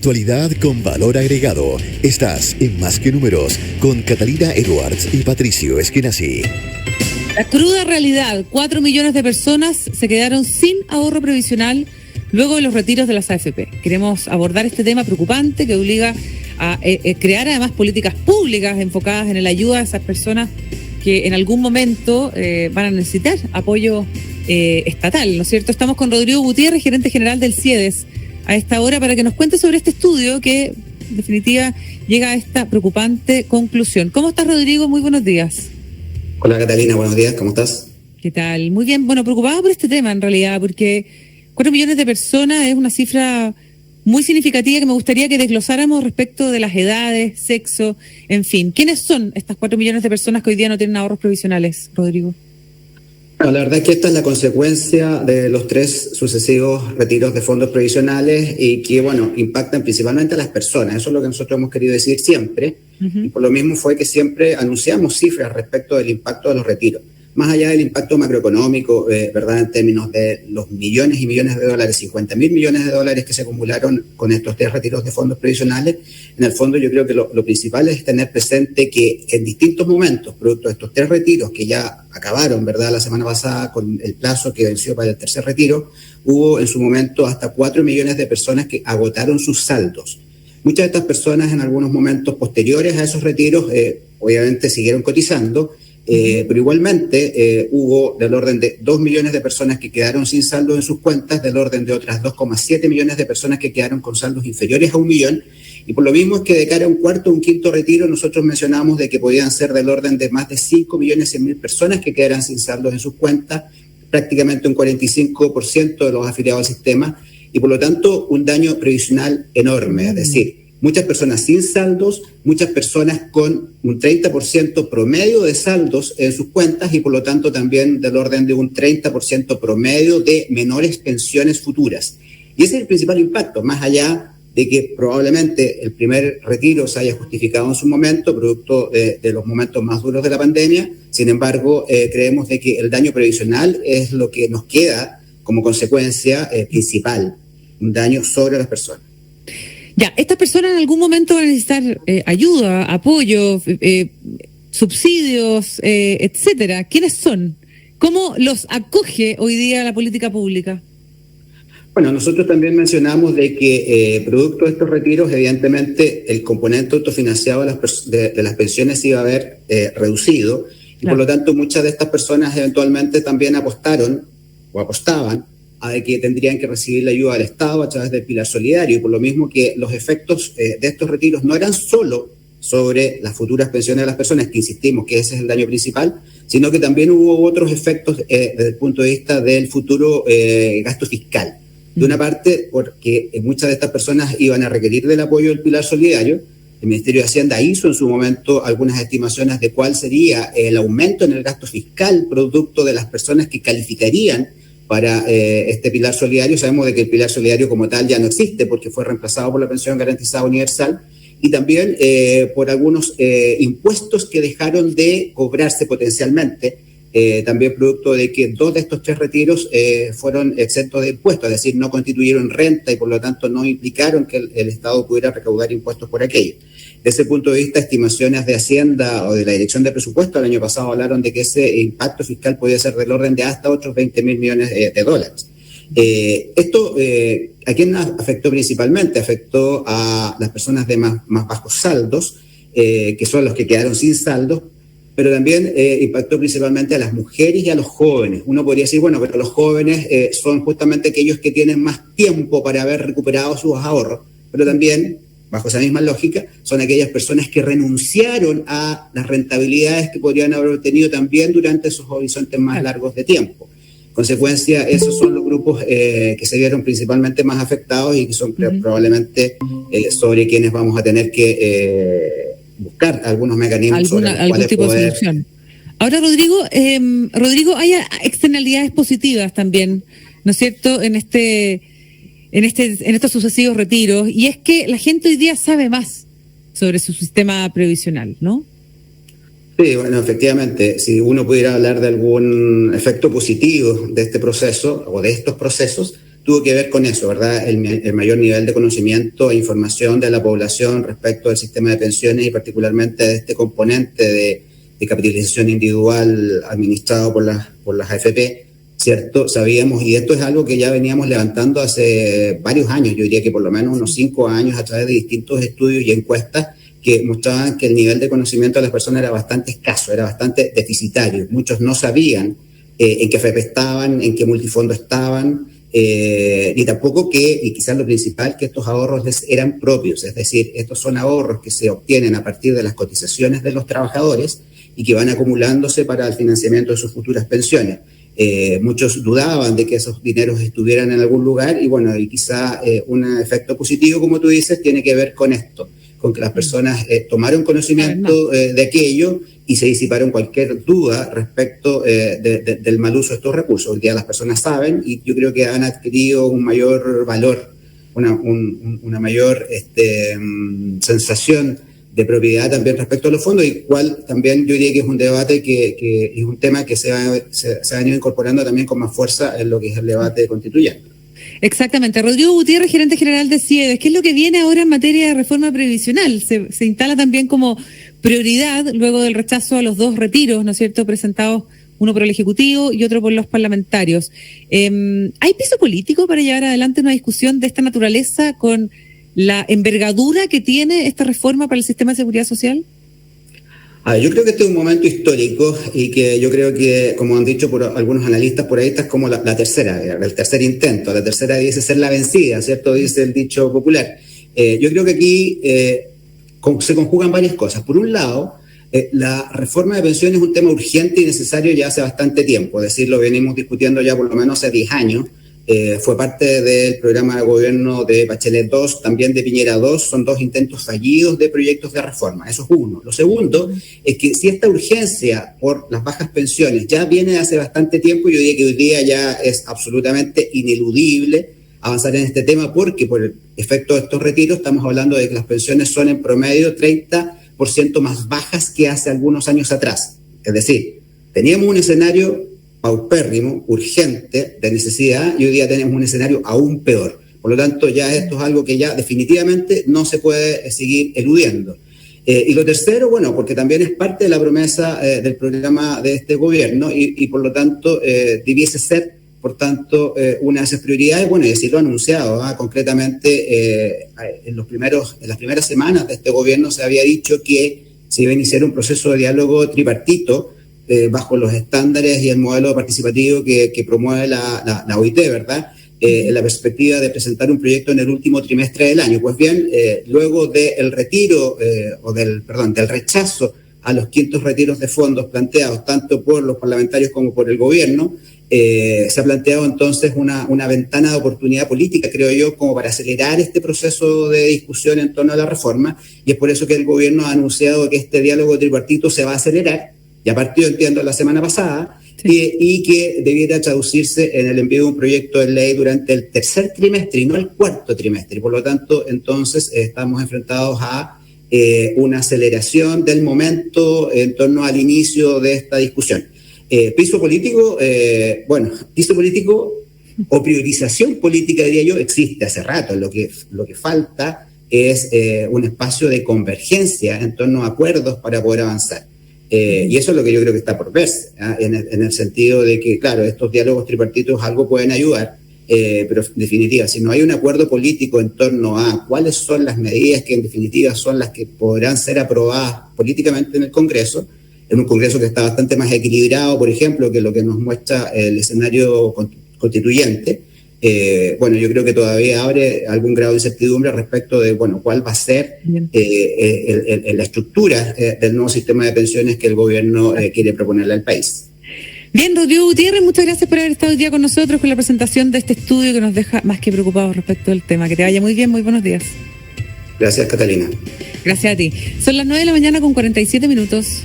actualidad con valor agregado. Estás en Más que Números con Catalina Edwards y Patricio Esquenazi. La cruda realidad: 4 millones de personas se quedaron sin ahorro previsional luego de los retiros de las AFP. Queremos abordar este tema preocupante que obliga a crear además políticas públicas enfocadas en la ayuda a esas personas que en algún momento van a necesitar apoyo estatal, ¿no es cierto? Estamos con Rodrigo Gutiérrez, gerente general del CIEDES, a esta hora para que nos cuente sobre este estudio que, en definitiva, llega a esta preocupante conclusión. ¿Cómo estás, Rodrigo? Muy buenos días. Hola, Catalina, buenos días, ¿cómo estás? ¿Qué tal? Muy bien, bueno, preocupada por este tema en realidad, porque 4 millones de personas es una cifra muy significativa que me gustaría que desglosáramos respecto de las edades, sexo, en fin. ¿Quiénes son estas 4 millones de personas que hoy día no tienen ahorros provisionales, Rodrigo? Bueno, la verdad es que esta es la consecuencia de los 3 sucesivos retiros de fondos previsionales y que, bueno, impactan principalmente a las personas. Eso es lo que nosotros hemos querido decir siempre. Y por lo mismo fue que siempre anunciamos cifras respecto del impacto de los retiros. Más allá del impacto macroeconómico, ¿verdad? En términos de los millones y millones de dólares, 50.000 millones de dólares que se acumularon con estos 3 retiros de fondos previsionales, en el fondo yo creo que lo principal es tener presente que en distintos momentos, producto de estos 3 retiros que ya acabaron, ¿verdad? La semana pasada con el plazo que venció para el tercer retiro, hubo en su momento hasta 4 millones de personas que agotaron sus saldos. Muchas de estas personas en algunos momentos posteriores a esos retiros, obviamente siguieron cotizando, pero igualmente hubo del orden de 2 millones de personas que quedaron sin saldo en sus cuentas, del orden de otras 2,7 millones de personas que quedaron con saldos inferiores a 1 millón, y por lo mismo es que de cara a un cuarto o un quinto retiro nosotros mencionamos de que podían ser del orden de más de 5.100.000 personas que quedaran sin saldos en sus cuentas, prácticamente un 45% de los afiliados al sistema, y por lo tanto un daño previsional enorme, es decir, muchas personas sin saldos, muchas personas con un 30% promedio de saldos en sus cuentas y por lo tanto también del orden de un 30% promedio de menores pensiones futuras. Y ese es el principal impacto, más allá de que probablemente el primer retiro se haya justificado en su momento, producto de los momentos más duros de la pandemia. Sin embargo, creemos de que el daño previsional es lo que nos queda como consecuencia principal, un daño sobre las personas. Ya, estas personas en algún momento van a necesitar ayuda, apoyo, subsidios, etcétera. ¿Quiénes son? ¿Cómo los acoge hoy día la política pública? Bueno, nosotros también mencionamos de que producto de estos retiros, evidentemente, el componente autofinanciado de las pensiones iba a haber reducido y claro, por lo tanto muchas de estas personas eventualmente también apostaban a de que tendrían que recibir la ayuda del Estado a través del pilar solidario, y por lo mismo que los efectos de estos retiros no eran solo sobre las futuras pensiones de las personas, que insistimos que ese es el daño principal, sino que también hubo otros efectos desde el punto de vista del futuro gasto fiscal. De una parte, porque muchas de estas personas iban a requerir del apoyo del pilar solidario. El Ministerio de Hacienda hizo en su momento algunas estimaciones de cuál sería el aumento en el gasto fiscal producto de las personas que calificarían para este pilar solidario. Sabemos de que el pilar solidario como tal ya no existe porque fue reemplazado por la pensión garantizada universal y también por algunos impuestos que dejaron de cobrarse potencialmente, también producto de que 2 de estos 3 retiros fueron exentos de impuestos, es decir, no constituyeron renta y por lo tanto no implicaron que el Estado pudiera recaudar impuestos por aquello. Desde ese punto de vista, estimaciones de Hacienda o de la Dirección de Presupuesto el año pasado hablaron de que ese impacto fiscal podía ser del orden de hasta otros 20.000 millones de dólares. Esto, ¿a quién afectó principalmente? Afectó a las personas de más bajos saldos, que son los que quedaron sin saldos, pero también impactó principalmente a las mujeres y a los jóvenes. Uno podría decir, bueno, pero los jóvenes son justamente aquellos que tienen más tiempo para haber recuperado sus ahorros, pero también, bajo esa misma lógica, son aquellas personas que renunciaron a las rentabilidades que podrían haber obtenido también durante esos horizontes más largos de tiempo. En consecuencia, esos son los grupos que se vieron principalmente más afectados y que son probablemente sobre quienes vamos a tener que buscar algunos mecanismos algún tipo de solución. Ahora, Rodrigo, hay externalidades positivas también, ¿no es cierto?, en estos sucesivos retiros, y es que la gente hoy día sabe más sobre su sistema previsional, ¿no? Sí, bueno, efectivamente, si uno pudiera hablar de algún efecto positivo de este proceso o de estos procesos, tuvo que ver con eso, ¿verdad? El mayor nivel de conocimiento e información de la población respecto al sistema de pensiones y particularmente de este componente de capitalización individual administrado por las AFP, ¿cierto? Sabíamos, y esto es algo que ya veníamos levantando hace varios años, yo diría que por lo menos unos 5 años a través de distintos estudios y encuestas que mostraban que el nivel de conocimiento de las personas era bastante escaso, era bastante deficitario. Muchos no sabían en qué AFP estaban, en qué multifondo estaban, ni tampoco y quizás lo principal, que estos ahorros eran propios, es decir, estos son ahorros que se obtienen a partir de las cotizaciones de los trabajadores y que van acumulándose para el financiamiento de sus futuras pensiones. Muchos dudaban de que esos dineros estuvieran en algún lugar y bueno, y quizá un efecto positivo, como tú dices, tiene que ver con esto, con que las personas tomaron conocimiento de aquello y se disiparon cualquier duda respecto del mal uso de estos recursos. Hoy día las personas saben y yo creo que han adquirido un mayor valor, una mayor sensación de propiedad también respecto a los fondos, y cual también yo diría que es un debate que es un tema que se ha venido incorporando también con más fuerza en lo que es el debate constituyente. Exactamente. Rodrigo Gutiérrez, gerente general de CIEDES, ¿qué es lo que viene ahora en materia de reforma previsional? Se instala también como prioridad luego del rechazo a los 2 retiros, ¿no es cierto?, presentados, uno por el Ejecutivo y otro por los parlamentarios. ¿Hay piso político para llevar adelante una discusión de esta naturaleza con la envergadura que tiene esta reforma para el sistema de seguridad social? Yo creo que este es un momento histórico y que yo creo que, como han dicho por algunos analistas por ahí, esta es como el tercer intento. La tercera dice ser la vencida, ¿cierto? Dice el dicho popular. Yo creo que aquí se conjugan varias cosas. Por un lado, la reforma de pensiones es un tema urgente y necesario ya hace bastante tiempo. Es decir, lo venimos discutiendo ya por lo menos hace 10 años. Fue parte del programa de gobierno de Bachelet 2, también de Piñera 2, son 2 intentos fallidos de proyectos de reforma, eso es uno. Lo segundo es que si esta urgencia por las bajas pensiones ya viene de hace bastante tiempo, yo diría que hoy día ya es absolutamente ineludible avanzar en este tema, porque por el efecto de estos retiros estamos hablando de que las pensiones son en promedio 30% más bajas que hace algunos años atrás. Es decir, teníamos un escenario paupérrimo, urgente, de necesidad, y hoy día tenemos un escenario aún peor. Por lo tanto, ya esto es algo que ya definitivamente no se puede seguir eludiendo. Y lo tercero, bueno, porque también es parte de la promesa del programa de este gobierno y por lo tanto debiese ser, por tanto, una de esas prioridades, bueno, y así lo ha anunciado, concretamente en las primeras semanas de este gobierno se había dicho que se iba a iniciar un proceso de diálogo tripartito bajo los estándares y el modelo participativo que promueve la OIT, ¿verdad? En la perspectiva de presentar un proyecto en el último trimestre del año. Pues bien, luego del retiro, del rechazo a los 500 retiros de fondos planteados tanto por los parlamentarios como por el gobierno, se ha planteado entonces una ventana de oportunidad política, creo yo, como para acelerar este proceso de discusión en torno a la reforma, y es por eso que el gobierno ha anunciado que este diálogo tripartito se va a acelerar. Ya partió, entiendo, la semana pasada, sí. Y que debiera traducirse en el envío de un proyecto de ley durante el tercer trimestre y no el cuarto trimestre. Por lo tanto, entonces, estamos enfrentados a una aceleración del momento en torno al inicio de esta discusión. Piso político o priorización política, diría yo, existe hace rato. Lo que falta es un espacio de convergencia en torno a acuerdos para poder avanzar. Y eso es lo que yo creo que está por verse, en el sentido de que, claro, estos diálogos tripartitos algo pueden ayudar, pero en definitiva, si no hay un acuerdo político en torno a cuáles son las medidas que en definitiva son las que podrán ser aprobadas políticamente en el Congreso, en un Congreso que está bastante más equilibrado, por ejemplo, que lo que nos muestra el escenario constituyente, yo creo que todavía abre algún grado de incertidumbre respecto de, cuál va a ser la estructura del nuevo sistema de pensiones que el gobierno quiere proponerle al país. Bien, Rodrigo Gutiérrez, muchas gracias por haber estado hoy día con nosotros con la presentación de este estudio que nos deja más que preocupados respecto del tema. Que te vaya muy bien, muy buenos días. Gracias, Catalina. Gracias a ti. Son las 9 de la mañana con 47 minutos.